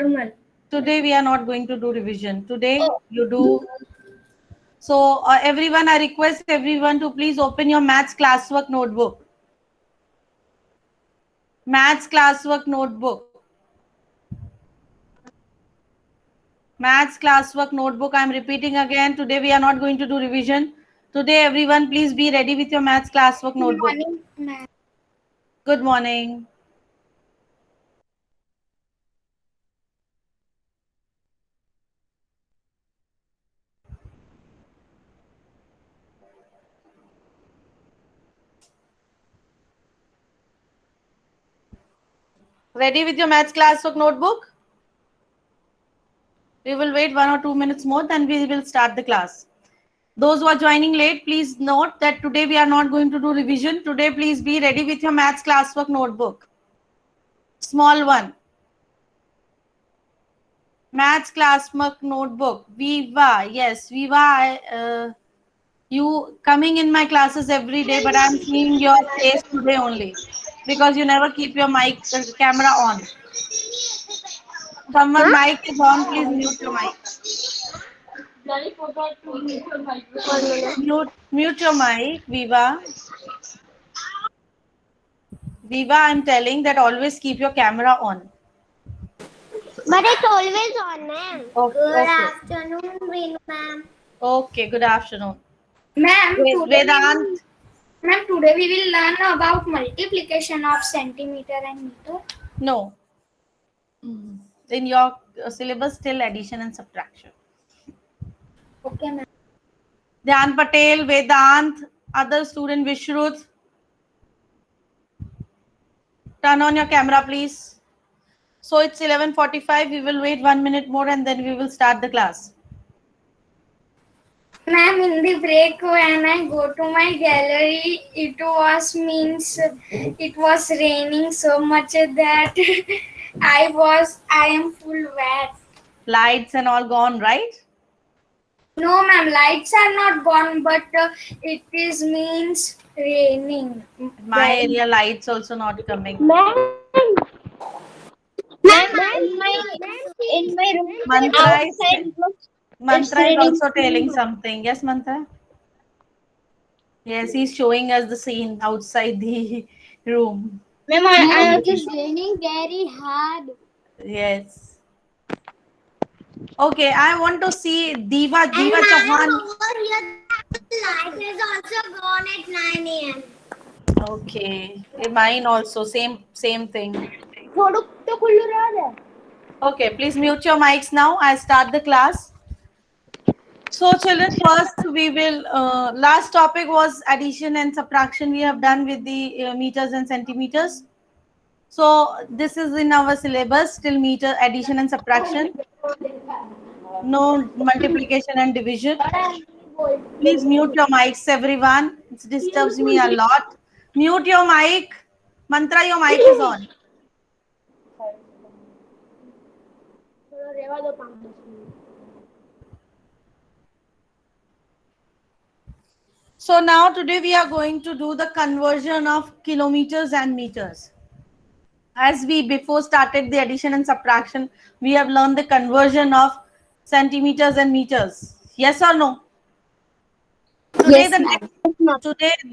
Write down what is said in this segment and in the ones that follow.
normal. Today we are not going to do revision. Today you do. So everyone, I request everyone to please open your maths classwork notebook. Maths classwork notebook. Maths classwork notebook. I am repeating again. Today we are not going to do revision. Today everyone, please be ready with your maths classwork notebook. Good morning, ma'am. Good morning. Ready with your maths classwork notebook? We will wait 1 or 2 minutes more, then we will start the class. Those who are joining late, please note that today we are not going to do revision. Today, please be ready with your maths classwork notebook. Small one. Maths classwork notebook. Viva. Yes, Viva. You coming in my classes every day, but I'm seeing your face today only because you never keep your mic camera on. Someone mic is on, please mute your mic. Mute your mic, Viva. Viva, I'm telling that always keep your camera on. But it's always on, ma'am. Okay, Good okay. afternoon, Vinu, ma'am. Okay, good afternoon. Ma'am, Vedant. today we will learn about multiplication of centimeter and meter. No. In your syllabus, still addition and subtraction. Okay, ma'am. Dhyan Patel, Vedant, other student Vishruth. Turn on your camera, please. So it's 11:45. We will wait 1 minute more and then we will start the class. Ma'am, in the break when I go to my gallery, it was raining so much that I am full wet. Lights and all gone, right? No, ma'am, lights are not gone, but it is means raining. My area lights also not coming. Ma'am, in my room Mantra is outside it's Mantra is raining. also telling something. Yes, Mantra. Yes, he's showing us the scene outside the room. Ma'am, it is raining very hard. Yes. Okay, I want to see Diva Chauhan. Over here, the light is also gone at 9 a.m. Okay, mine also same thing. Okay, please mute your mics now. I start the class. So children, first we will, last topic was addition and subtraction. We have done with the meters and centimeters. So this is in our syllabus, still meter addition and subtraction. No multiplication and division. Please mute your mics, everyone. It disturbs me a lot. Mute your mic. Mantra, your mic is on. So now today we are going to do the conversion of kilometers and meters. As we before started the addition and subtraction, we have learned the conversion of centimeters and meters. Yes or no? Today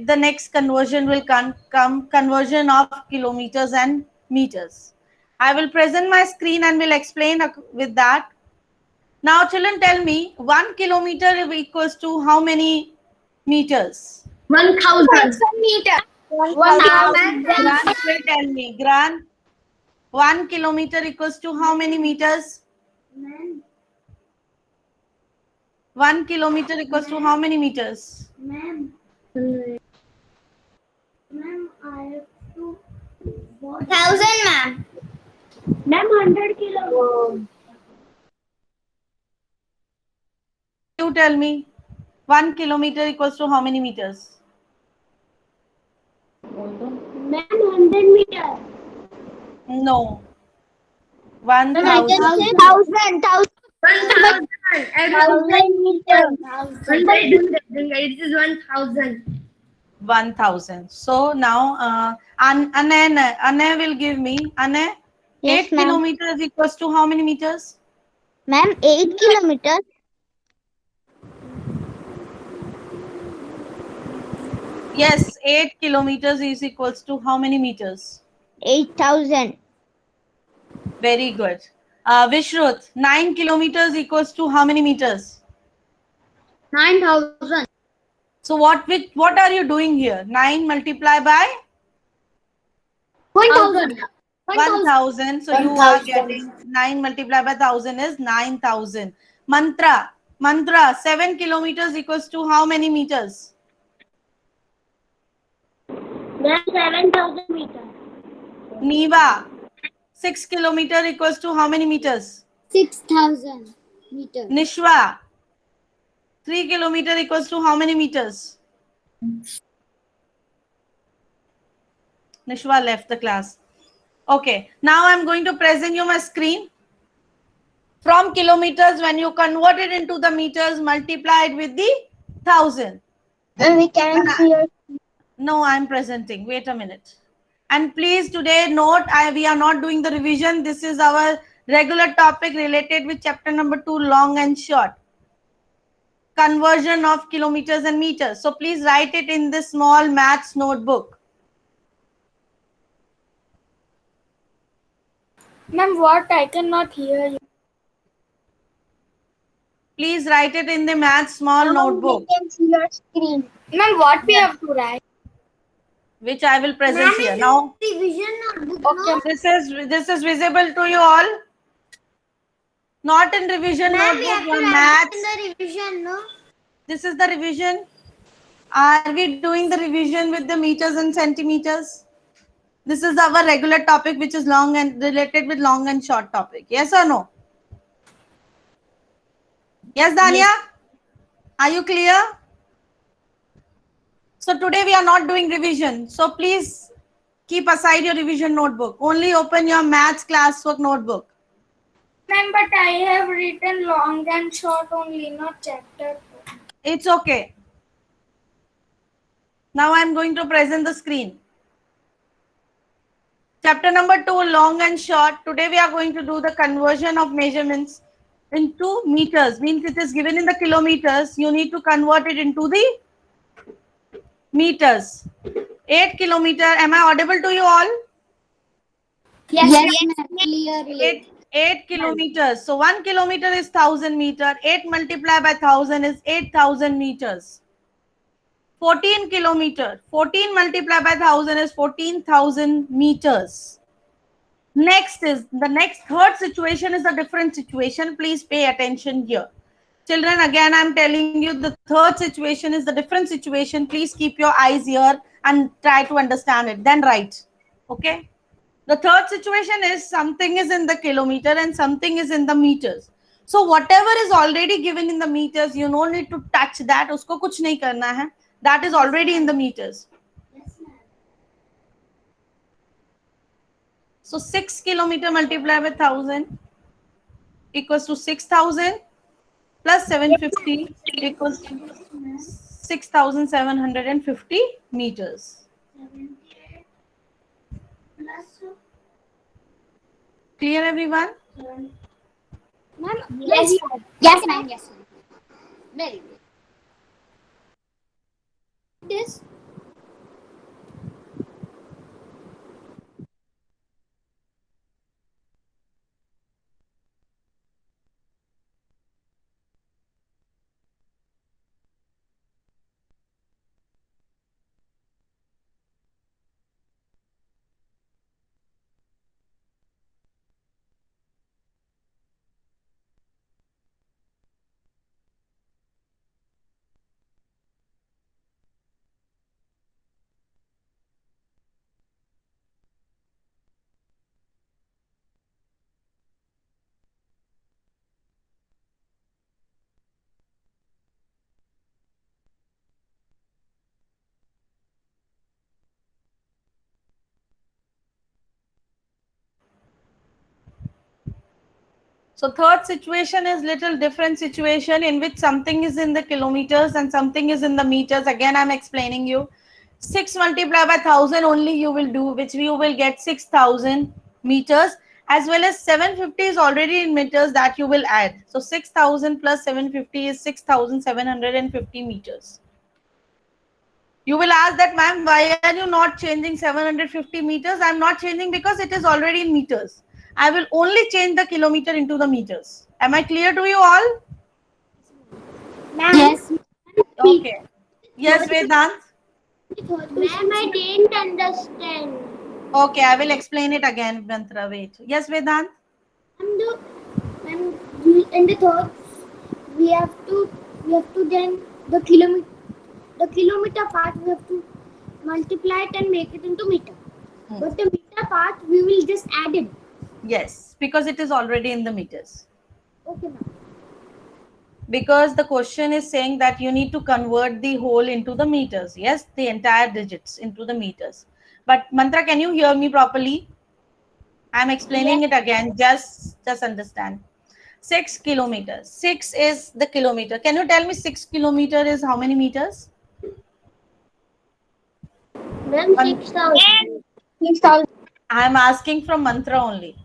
the next conversion will come conversion of kilometers and meters. I will present my screen and will explain with that. Now children, tell me 1 kilometer equals to how many meters? 1,000 meter. 1,000. Gran will tell me. Gran, 1 kilometer equals to how many meters? 1 kilometer equals to how many meters? Ma'am, I have to. 1,000, ma'am. Ma'am, 100 kilo. You tell me. 1 kilometer equals to how many meters? Ma'am, 100 meter. No. 1,000. 1,000. 1,000 meters. 100. It is 1,000. 1,000. So now Anne will give me. Anne, Yes, 8 ma'am. kilometers is equals to how many meters? Ma'am, 8 kilometers. Yes, 8 kilometers is equals to how many meters? 8,000. Very good. Vishruth, 9 kilometers equals to how many meters? 9,000. So what are you doing here? 9 multiplied by 1,000. 1000. So you are getting 9 multiplied by 1000 is 9000. Mantra, 7 kilometers equals to how many meters? Then 7,000 meters. Niva, 6 kilometer equals to how many meters? 6,000 meters. Nishwa, 3 kilometer equals to how many meters? Nishwa left the class. Okay, now I'm going to present you my screen. From kilometers, when you convert it into the meters, multiply it with the 1000. And we can see your. No, I'm presenting. Wait a minute. And please today note, we are not doing the revision. This is our regular topic related with chapter number 2, long and short. Conversion of kilometers and meters. So please write it in this small maths notebook. Ma'am, what? I cannot hear you. Please write it in the maths small notebook, We can see your screen. Ma'am, what we have to write? which I will present here. Now, Revision notebook. Okay. this is visible to you all. Not in revision notebook, your maths. In the revision, no? This is the revision. Are we doing the revision with the meters and centimeters? This is our regular topic, which is long and related with long and short topic. Yes or no? Yes, Dania? Are you clear? So today we are not doing revision. So please keep aside your revision notebook. Only open your maths classwork notebook. Ma'am, but I have written long and short only, not chapter. It's okay. Now I'm going to present the screen. Chapter number 2, long and short. Today we are going to do the conversion of measurements into meters. Means it is given in the kilometers. You need to convert it into the meters. 8 kilometer. Am I audible to you all? Yes, ma'am, clearly. 8 kilometers. So 1 kilometer is 1000 meter. 8 multiplied by 1000 is 8000 meters. 14 kilometer. 14 multiplied by 1000 is 14,000 meters. Next is the next third situation is a different situation. Please pay attention here. Children, again, I'm telling you the third situation is the different situation. Please keep your eyes here and try to understand it. Then write. Okay. The third situation is something is in the kilometer and something is in the meters. So whatever is already given in the meters, you no need to touch that. Usko kuch nahi karna hai. That is already in the meters. So 6 kilometer multiplied with 1000 equals to 6000 plus 750 equals to 6750 meters. Clear, everyone? Ma'am, yes, ma'am. Yes, ma'am. Yes, ma'am. Very good. This. So third situation is little different situation in which something is in the kilometers and something is in the meters. Again, I'm explaining you. 6 multiplied by 1000 only you will do, which you will get 6000 meters. as well as 750 is already in meters that you will add. So 6000 plus 750 is 6750 meters. You will ask that, ma'am, why are you not changing 750 meters? I'm not changing because it is already in meters. I will only change the kilometer into the meters. Am I clear to you all? Yes. Okay. Yes, Vedant. Ma'am, I didn't understand. Okay, I will explain it again, Mantra. Wait. Yes, Vedant. And in the third, we have to then the kilometer part we have to multiply it and make it into meter. But the meter part we will just add in. Yes, because it is already in the meters. Okay, ma'am. Because the question is saying that you need to convert the whole into the meters. Yes, the entire digits into the meters. But Mantra, can you hear me properly? I'm explaining it again. Just understand. 6 kilometers. 6 is the kilometer. Can you tell me 6 kilometer is how many meters? Ma'am, 6,000. 6,000. I'm asking from Mantra only.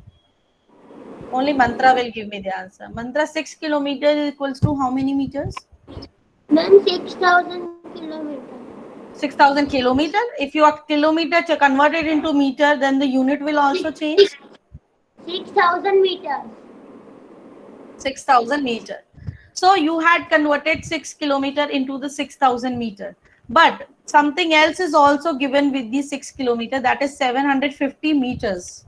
Only Mantra will give me the answer. Mantra, 6 kilometers is equals to how many meters? Ma'am, 6,000 kilometers. 6,000 kilometer. If you are kilometer converted into meter, then the unit will also change. 6,000 meters. 6,000 meter. So you had converted 6 kilometer into the 6,000 meter. But something else is also given with the 6 kilometer, that is 750 meters.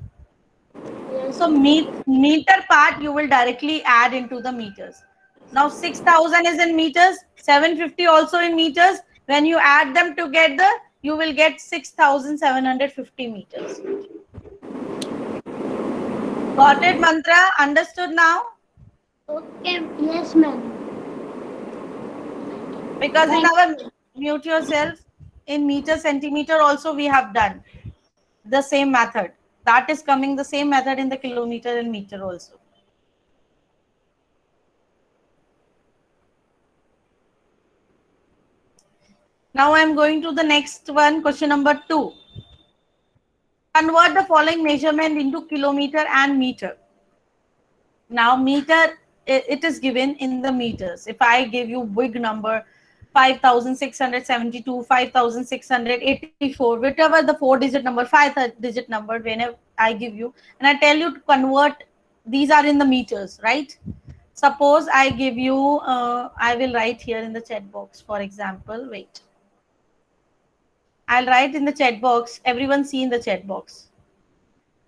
Yes. So meter part you will directly add into the meters. Now 6,000 is in meters, 750 also in meters. When you add them together, you will get 6,750 meters. Got it, Mantra? Understood now? Okay. Yes, ma'am. Because in our mute yourself, in meter centimeter also we have done the same method. That is coming the same method in the kilometer and meter also. Now I am going to the next one, question number 2. Convert the following measurement into kilometer and meter. Now meter, it is given in the meters. If I give you big number, 5,672, 5,684, whatever the 4-digit number, 5-digit number, whenever I give you, and I tell you to convert, these are in the meters, right? Suppose I give you, I will write here in the chat box, for example, wait. I'll write in the chat box, everyone see in the chat box.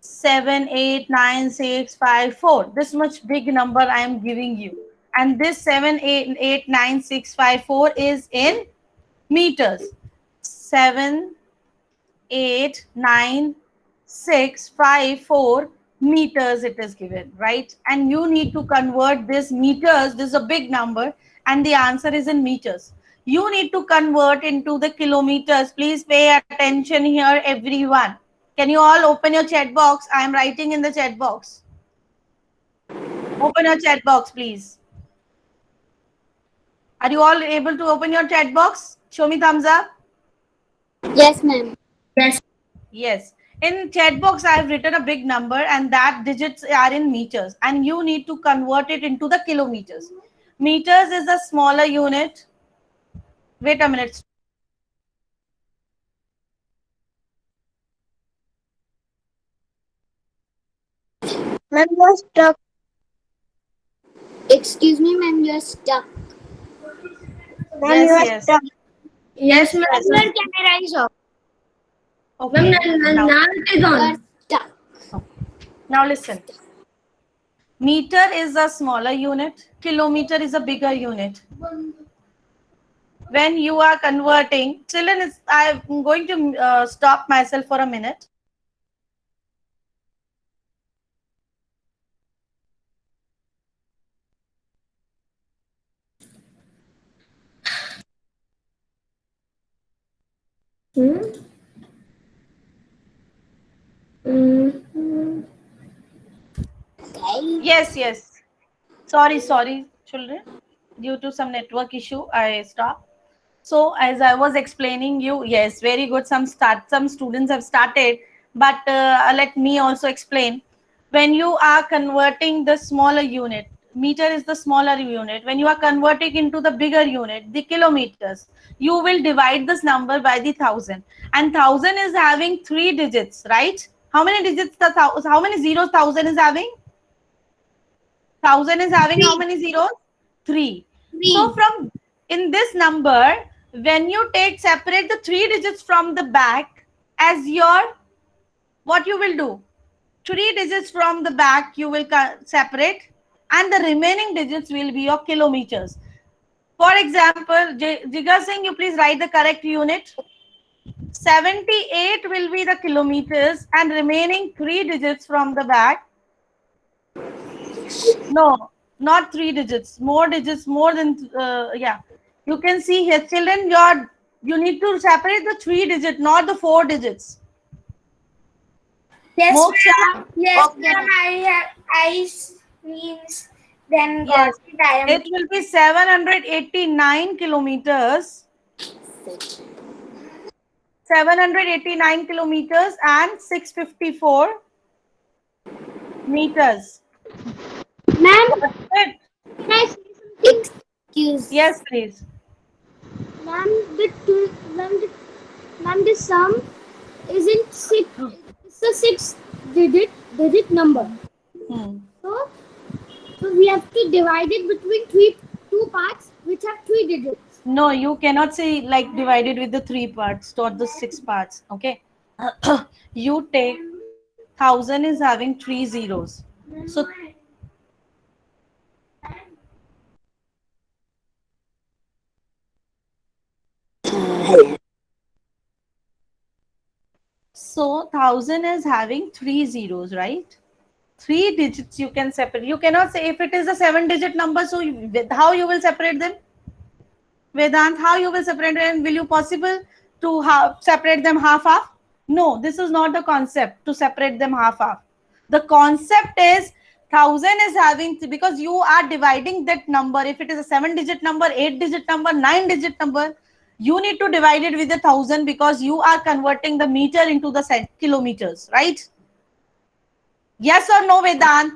78965 this much big number I am giving you, and this 7889654 is in meters. 7899654 meters it is given, right? And you need to convert this meters, this is a big number and the answer is in meters. You need to convert into the kilometers. Please pay attention here, everyone. Can you all open your chat box? I am writing in the chat box. Open your chat box, please. Are you all able to open your chat box? Show me thumbs up. Yes, ma'am. Yes. Yes. In chat box, I have written a big number and that digits are in meters. And you need to convert it into the kilometers. Meters is a smaller unit. Wait a minute. Ma'am, you're stuck. Excuse me, ma'am, you're stuck. Ma'am, Yes, you're yes. stuck. Yes, ma'am, yes. your camera is off. Okay. Now it is on. You're stuck. Now listen. Meter is a smaller unit. Kilometer is a bigger unit. When you are converting, children, I'm going to stop myself for a minute. Yes, yes. Sorry, children. Due to some network issue, I stopped. So as I was explaining you, yes, very good. Some students have started, but let me also explain. when you are converting the smaller unit, meter is the smaller unit, when you are converting into the bigger unit, the kilometers, you will divide this number by the 1000, and 1000 is having 3 digits, right? How many digits how many zeros 1000 is having? 1000 is having how Three. many zeros? 3. So Three. from in this number, when you take separate the 3 digits from the back as your, what you will do? 3 digits from the back you will separate, and the remaining digits will be your kilometers. For example, Jigar Singh, you please write the correct unit. 78 will be the kilometers, and remaining 3 digits from the back. No, not 3 digits, more digits, more than, yeah. You can see here, children, you need to separate the 3 digit, not the 4 digits. Yes, Moksha, ma'am. Yes, okay. ma'am. Means then got Yes, it. I am. it will be 789 kilometers. 789 kilometers and 654 meters. Ma'am, Got it? can I say something? Excuse. Yes, please. Ma'am, ma'am, the sum isn't six. It's a six digit number. Hmm. So, so we have to divide it between two parts which have 3 digits. No, you cannot say like divided with the 3 parts or the 6 parts. Okay. You take 1000 is having 3 zeros. So so 1000 is having 3 zeros, right? 3 digits you can separate. You cannot say if it is a 7 digit number. So how you will separate them? Vedant, how you will separate them? Will you possible to separate them half half? No, this is not the concept to separate them half half. The concept is 1000 is having, because you are dividing that number. If it is a 7 digit number, 8 digit number, 9 digit number, you need to divide it with 1000 because you are converting the meter into the kilometers, right? Yes or no, Vedant?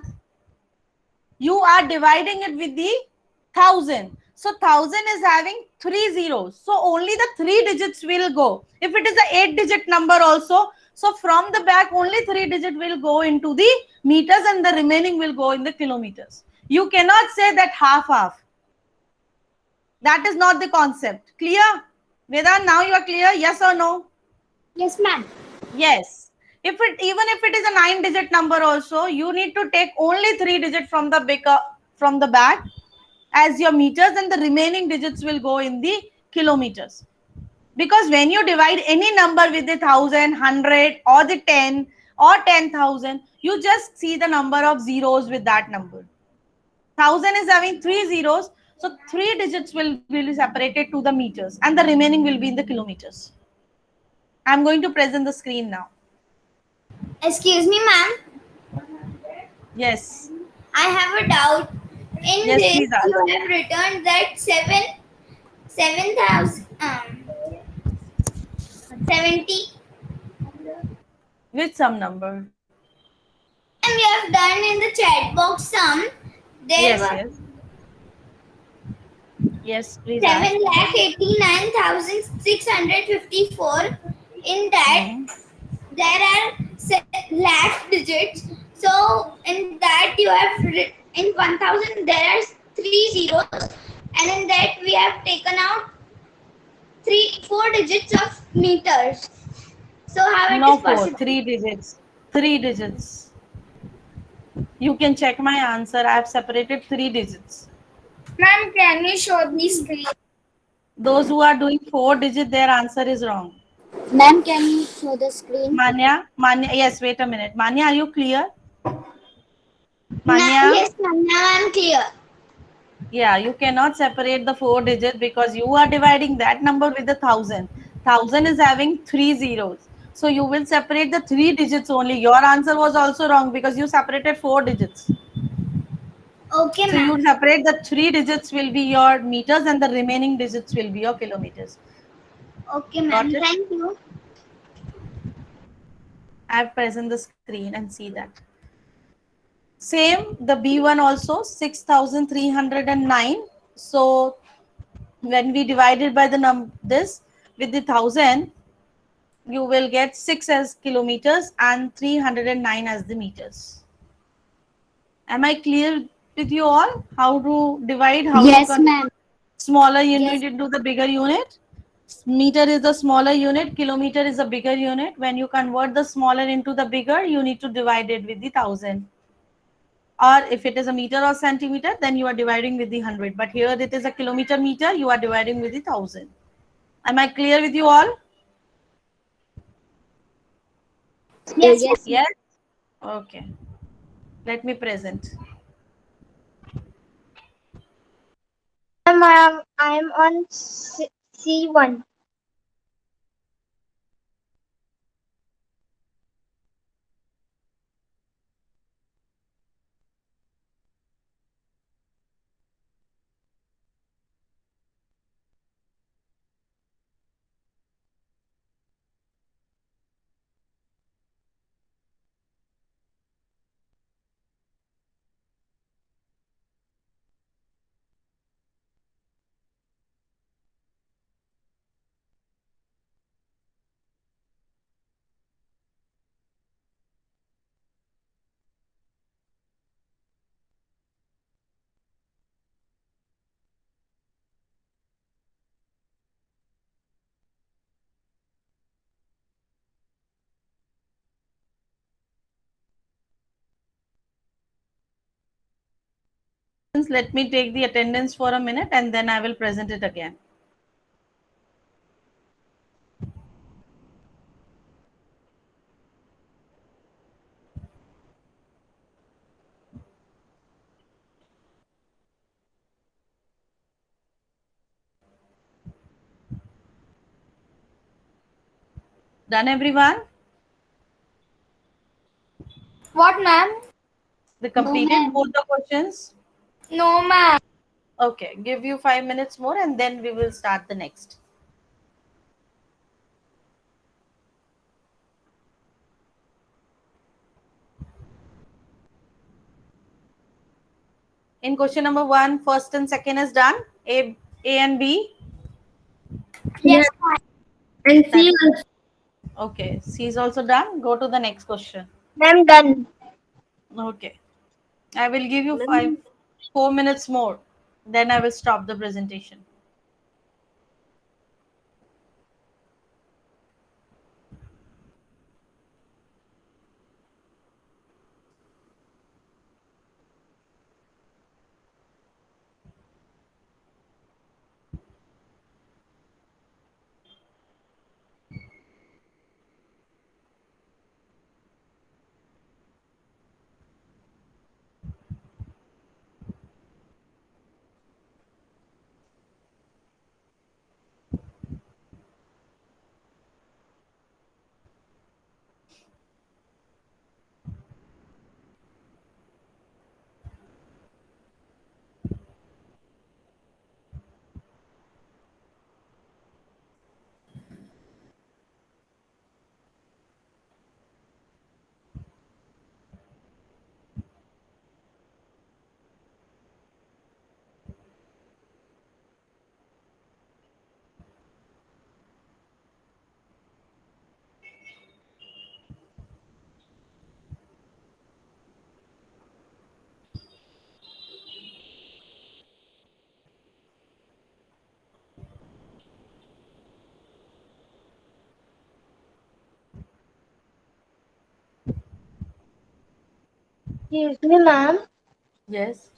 You are dividing it with the 1000. So 1000 is having 3 zeros. So only the 3 digits will go. If it is a 8 digit number also, so from the back only 3 digit will go into the meters and the remaining will go in the kilometers. You cannot say that half half. That is not the concept. Clear? Vedant, now you are clear? Yes or no? Yes, ma'am. Yes. Even if it is a 9 digit number also, you need to take only 3 digits from the from the back as your meters, and the remaining digits will go in the kilometers. Because when you divide any number with the 1000, 100, or the 10 or 10,000, you just see the number of zeros with that number. 1000 is having 3 zeros, so 3 digits will be separated to the meters, and the remaining will be in the kilometers. I'm going to present the screen now. Excuse me, ma'am. Yes. I have a doubt. In Yes, this, please ask. you have written that 7,000 70. With some number. And we have done in the chat box sum. There Yes, were yes. Yes, please ask. 7,89,654. In that, Mhm. there are lakh digits. So in that you have in 1000 there are 3 zeros, and in that we have taken out 4 digits of meters. So how it No, is four, possible? 3 digits. 3 digits. You can check my answer. I have separated 3 digits. Ma'am, can you show the screen? Those who are doing 4 digit, their answer is wrong. Ma'am, can you show the screen? Manya, yes, wait a minute. Manya, are you clear? Now, Manya, yes, ma'am. Now I'm clear. yeah, you cannot separate the 4 digit because you are dividing that number with the 1000. 1000 is having 3 zeros. So you will separate the 3 digits only. Your answer was also wrong because you separated 4 digits. Okay, So you ma'am. separate the 3 digits will be your meters and the remaining digits will be your kilometers. Okay, Got ma'am. it? Thank you. I have present the screen and see that. Same, the B1 also 6,309. So when we divide it by the this with the 1,000, you will get 6 as kilometers and 309 as the meters. Am I clear with you all? How to divide, how to Yes, convert ma'am. smaller unit Yes. into the bigger unit? Meter is the smaller unit, kilometer is a bigger unit. When you convert the smaller into the bigger, you need to divide it with the 1,000. Or if it is a meter or centimeter, then you are dividing with the 100. But here it is a kilometer meter, you are dividing with the 1,000. Am I clear with you all? Yes, ma'am. Yes? Okay. Let me present. Ma'am, I am on C1. Let me take the attendance for a minute and then I will present it again. Done, everyone? What, ma'am? They No, completed ma'am. both the questions? No, ma'am. Okay, give you 5 minutes more and then we will start the next. In question number 1, first and second is done. A and B. Yes, Yes, ma'am. and That C is also. okay. C is also done. Go to the next question. Ma'am, done. Okay. I will give you 4 minutes more. Then I will stop the presentation. Excuse me, ma'am. Yes.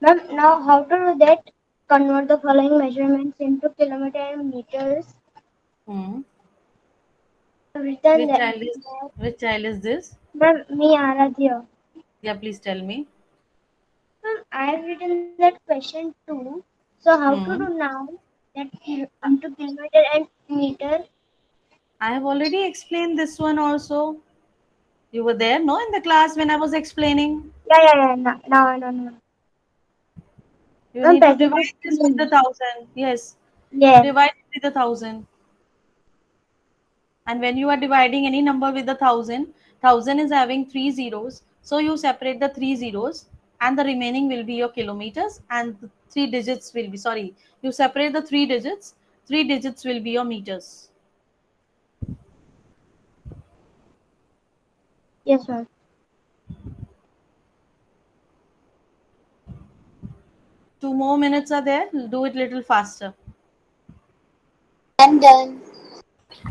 Ma'am, now how to do that? Convert the following measurements into kilometer and meters. Hmm. Written Which that. child is which child is this? Ma'am, me Aradhya. Yeah, please tell me. Ma'am, I have written that question too. So how to do Hmm. now that into kilometer and meter? I have already explained this one also. You were there, no, in the class when I was explaining. Yeah. Now, no. You Ma'am, need to present divide it this with the screen. 1,000. Yes, Yes. divide it with the 1,000. And when you are dividing any number with the 1,000, 1,000 is having three zeros. So you separate the 3 zeros and the remaining will be your kilometers, and the 3 digits will be, sorry, you separate the 3 digits, 3 digits will be your meters. Yes, ma'am. 2 more minutes are there. Do it little faster. I'm done.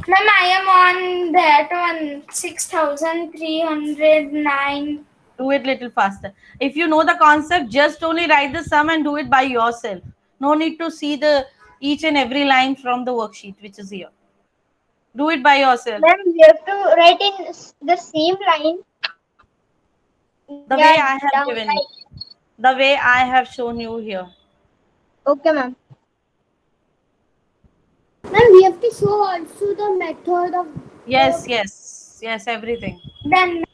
Ma'am, I am on that one 6,309. Do it little faster. If you know the concept, just only write the sum and do it by yourself. No need to see the each and every line from the worksheet which is here. Do it by yourself. Ma'am, we have to write in the same line. The Yeah, way I have down given you. right. The way I have shown you here. Okay, ma'am. Ma'am, we have to show also the method of Yes, yes, yes, everything. Then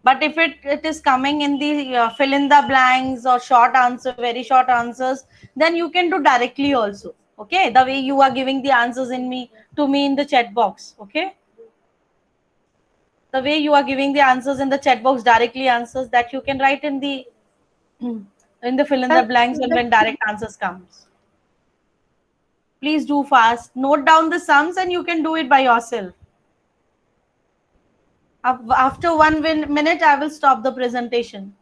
But if it is coming in the fill in the blanks or short answer, very short answers, then you can do directly also. Okay, the way you are giving the answers in me to me in the chat box. Okay, the way you are giving the answers in the chat box directly answers that you can write in the fill in the blanks and when direct answers comes. Please do fast. Note down the sums and you can do it by yourself. After 1 minute, I will stop the presentation.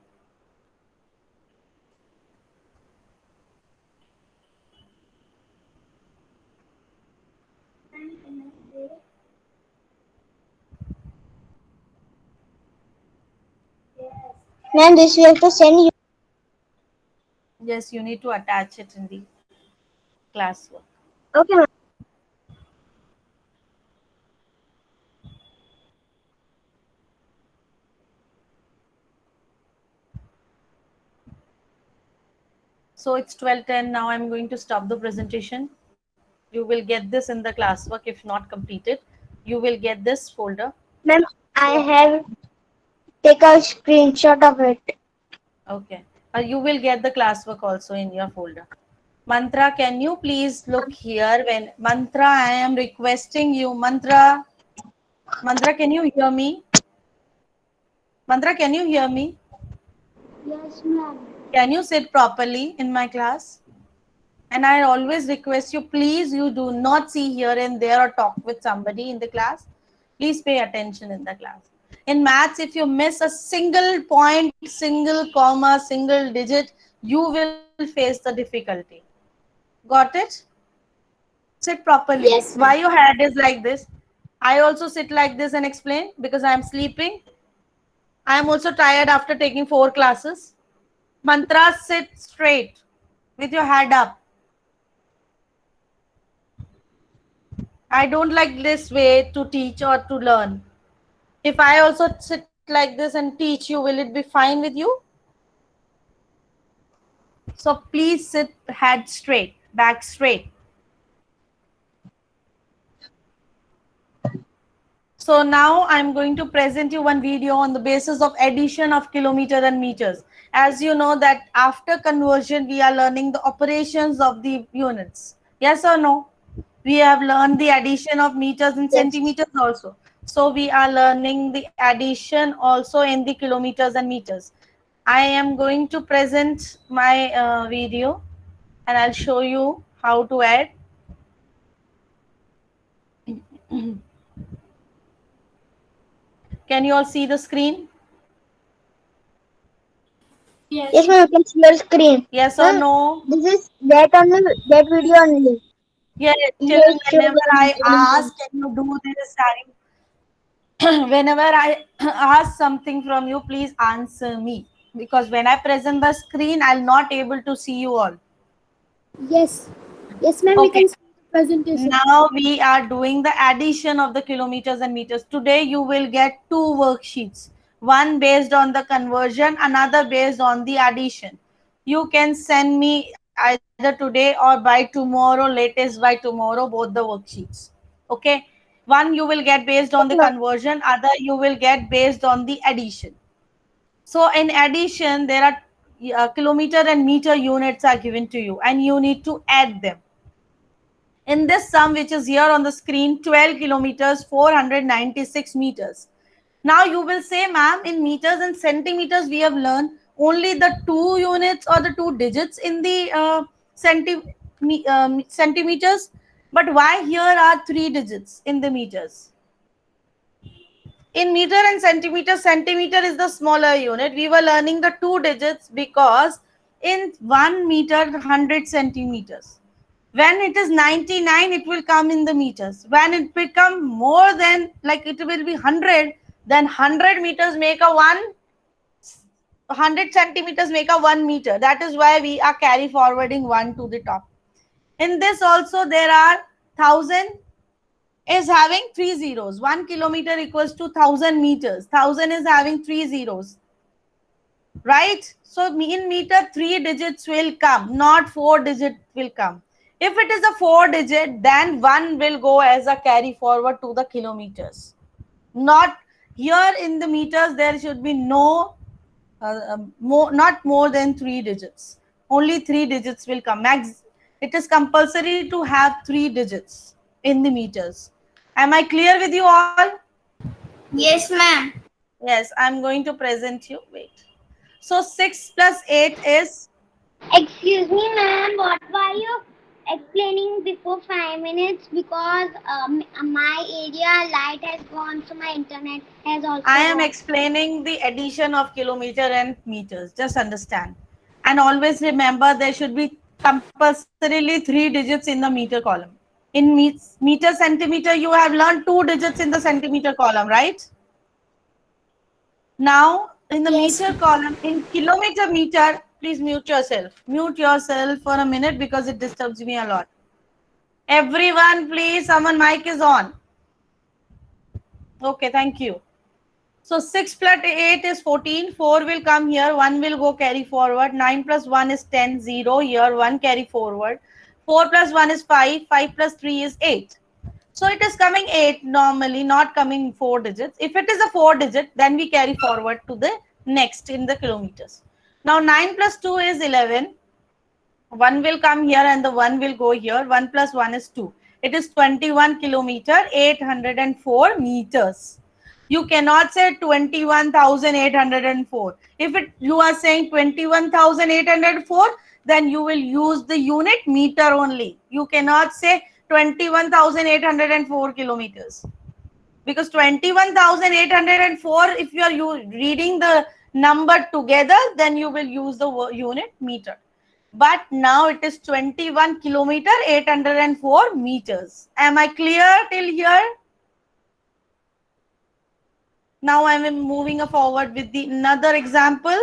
ma'am, this we have to send you. Yes, you need to attach it in the classwork. Okay, ma'am. So it's 12:10 now. I'm going to stop the presentation. You will get this in the classwork if not completed. You will get this folder. Ma'am, I have take a screenshot of it. Okay. You will get the classwork also in your folder. Mantra, can you please look here? When Mantra, I am requesting you. Mantra, can you hear me? Mantra, can you hear me? Yes, ma'am. Can you sit properly in my class? And I always request you, please, you do not see here and there or talk with somebody in the class. Please pay attention in the class. In maths, if you miss a single point, single comma, single digit, you will face the difficulty. Got it? Sit properly. Yes, Why ma'am. your head is like this? I also sit like this and explain because I am sleeping. I am also tired after taking 4 classes. Mantra, sit straight with your head up. I don't like this way to teach or to learn. If I also sit like this and teach you, will it be fine with you? So please sit head straight, back straight. So now I'm going to present you one video on the basis of addition of kilometer and meters. As you know that after conversion, we are learning the operations of the units. Yes or no? We have learned the addition of meters and Yes. centimeters also. So we are learning the addition also in the kilometers and meters. I am going to present my video and I'll show you how to add. Can you all see the screen? Yes, ma'am. I can see your screen. Yes or Ma'am, no? this is that only that video only. Yes, You children, show whenever them I ask, can you do this? Whenever I ask something from you, please answer me. Because when I present the screen, I'll not able to see you all. Yes. Yes, ma'am. We Okay. can see the presentation. Now we are doing the addition of the kilometers and meters. Today you will get 2 worksheets. One based on the conversion, another based on the addition. You can send me either today or by tomorrow, latest by tomorrow, both the worksheets. Okay. One you will get based on the Okay, ma'am. conversion, other you will get based on the addition. So in addition, there are kilometer and meter units are given to you and you need to add them. In this sum which is here on the screen, 12 kilometers 496 meters. Now you will say, ma'am, in meters and centimeters we have learned only the 2 units or the 2 digits in the centimeters, but why here are 3 digits in the meters? In meter and centimeter, centimeter is the smaller unit. We were learning the 2 digits because in 1 meter, 100 centimeters. When it is 99, it will come in the meters. When it become more than, like it will be 100, then 100 meters make a 100 centimeters make a 1 meter. That is why we are carry forwarding 1 to the top. In this also there are 1000 is having 3 zeros. 1 kilometer equals to 1000 meters. 1000 is having 3 zeros. Right? So in meter 3 digits will come, not 4 digit will come. If it is a 4 digit, then 1 will go as a carry forward to the kilometers. Not here in the meters, there should be no not more than 3 digits. Only 3 digits will come. It is compulsory to have 3 digits in the meters. Am I clear with you all? Yes, ma'am. Yes, I'm going to present you. Wait. So 6 plus 8 is, Excuse me, ma'am. What were you explaining before 5 minutes? Because my area light has gone, so my internet has also I am gone. explaining the addition of kilometer and meters. Just understand. And always remember there should be compulsorily 3 digits in the meter column. In meter centimeter, you have learned 2 digits in the centimeter column, right? Now, in the Yes. meter column, in kilometer meter, please mute yourself. Mute yourself for a minute because it disturbs me a lot. Everyone, please, someone mic is on. Okay, thank you. So 6 plus 8 is 14. 4 will come here. 1 will go carry forward. 9 plus 1 is 10. 0 here. 1 carry forward. 4 plus 1 is 5. 5 plus 3 is 8. So it is coming 8 normally, not coming 4 digits. If it is a 4 digit, then we carry forward to the next in the kilometers. Now 9 plus 2 is 11. 1 will come here and the 1 will go here. 1 plus 1 is 2. It is 21 kilometer, 804 meters. You cannot say 21,804. If you are saying 21,804, then you will use the unit meter only. You cannot say 21,804 kilometers. Because 21,804, if you are reading the number together, then you will use the unit meter. But now it is 21 kilometer, 804 meters. Am I clear till here? Now I am moving forward with another example.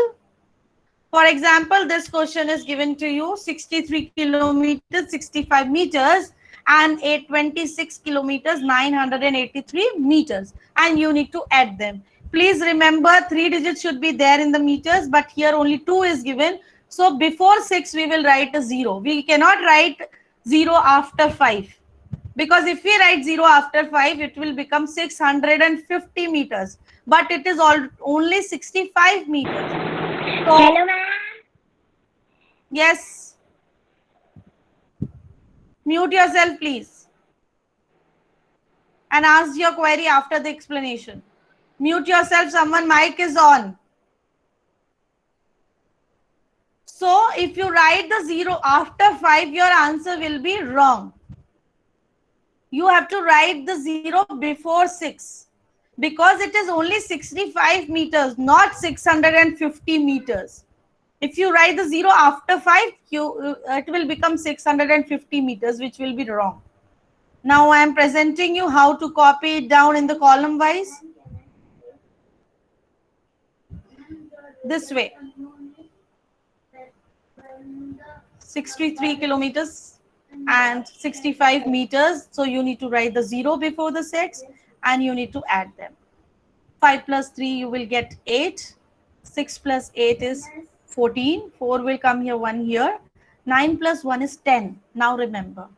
For example, this question is given to you 63 kilometers, 65 meters and 826 kilometers, 983 meters, and you need to add them. Please remember 3 digits should be there in the meters, but here only 2 is given. So before 6 we will write a 0. We cannot write 0 after 5. Because if we write 0 after 5, it will become 650 meters. But it is only 65 meters. So, Hello, ma'am. yes. Mute yourself, please. And ask your query after the explanation. Mute yourself. Someone mic is on. So, if you write the 0 after 5, your answer will be wrong. You have to write the 0 before 6. Because it is only 65 meters, not 650 meters. If you write the 0 after 5, it will become 650 meters, which will be wrong. Now I am presenting you how to copy it down in the column wise. This way. 63 kilometers and 65 meters. So you need to write the 0 before the sets and you need to add them. 5 plus 3, you will get 8. 6 plus 8 is 14. 4 will come here, 1 here. 9 plus 1 is 10. Now remember,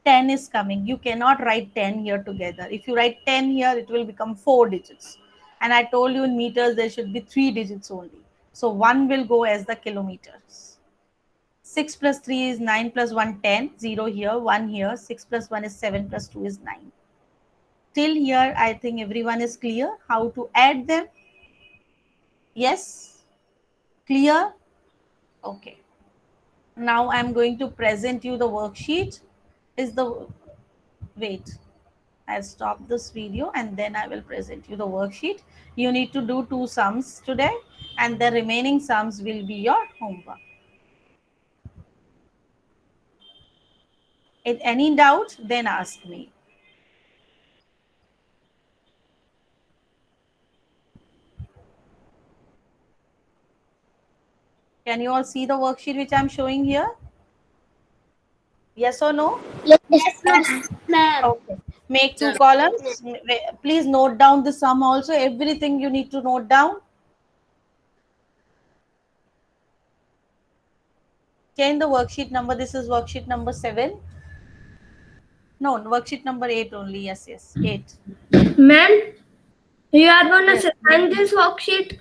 10 is coming. You cannot write 10 here together. If you write 10 here, it will become 4 digits. And I told you in meters, there should be 3 digits only. So 1 will go as the kilometers. 6 plus 3 is 9 plus 1, 10. 0 here, 1 here. 6 plus 1 is 7 plus 2 is 9. Till here, I think everyone is clear how to add them. Yes? Clear? Okay. Now I'm going to present you the worksheet. Wait. I'll stop this video and then I will present you the worksheet. You need to do 2 sums today and the remaining sums will be your homework. If any doubt, then ask me. Can you all see the worksheet which I'm showing here? Yes or no? Yes, ma'am. Okay. Make 2 columns. Please note down the sum also. Everything you need to note down. Change the worksheet number. This is worksheet number 7. No, worksheet number 8 only. Yes, 8. Ma'am, you are gonna Yes. send this worksheet?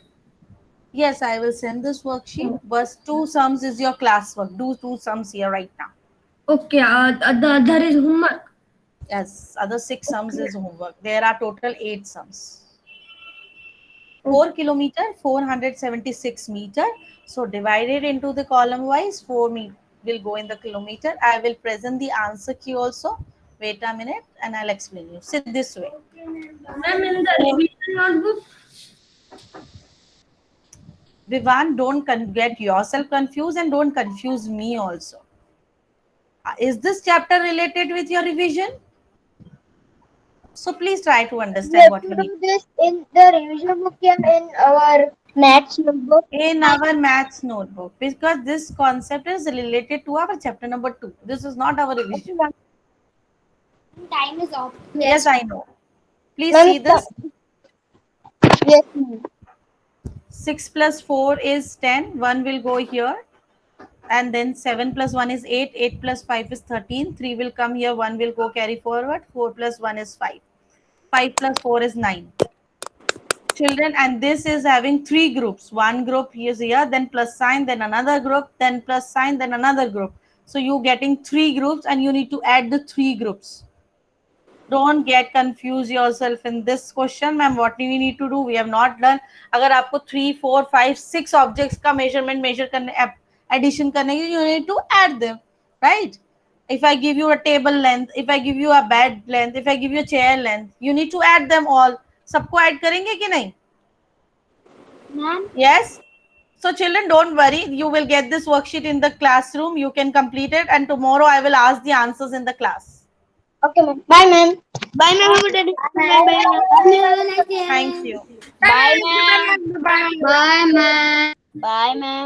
Yes, I will send this worksheet. But 2 sums is your classwork. Do 2 sums here right now. Okay, the other is homework. Yes, other 6 sums is homework. There are total 8 sums. 4 kilometer, 476 meter. So divided into the column wise, 4 will go in the kilometer. I will present the answer key also. Wait a minute and I'll explain you. Sit this way. Ma'am, in the revision notebook? Vivan, don't get yourself confused and don't confuse me also. Is this chapter related with your revision? So please try to We understand have what to you need. do this in the revision book and in our maths notebook. In our maths notebook, because this concept is related to our chapter number 2. This is not our revision. Time is off. Yes, I know. Please Ma'am, see this. yes, ma'am. 6 plus 4 is 10. 1 will go here. And then 7 plus 1 is 8. 8 plus 5 is 13. 3 will come here. 1 will go carry forward. 4 plus 1 is 5. 5 plus 4 is 9. Children, and this is having 3 groups. One group is here, then plus sign, then another group, then plus sign, then another group. So you getting 3 groups and you need to add the 3 groups. Don't get confused yourself in this question. Ma'am, what do we need to do? We have not done. अगर आपको 3, 4, 5, 6 objects का measurement measure करने addition करने के, you need to add them, right? If I give you a table length, if I give you a bed length, if I give you a chair length, you need to add them all. सबको add करेंगे कि नहीं? Ma'am. Yes. So children, don't worry. You will get this worksheet in the classroom. You can complete it, and tomorrow I will ask the answers in the class. Okay, ma'am. Bye, ma'am. Bye, ma'am. Bye, Thank you. Bye, ma'am. Bye, ma'am. Bye, ma'am.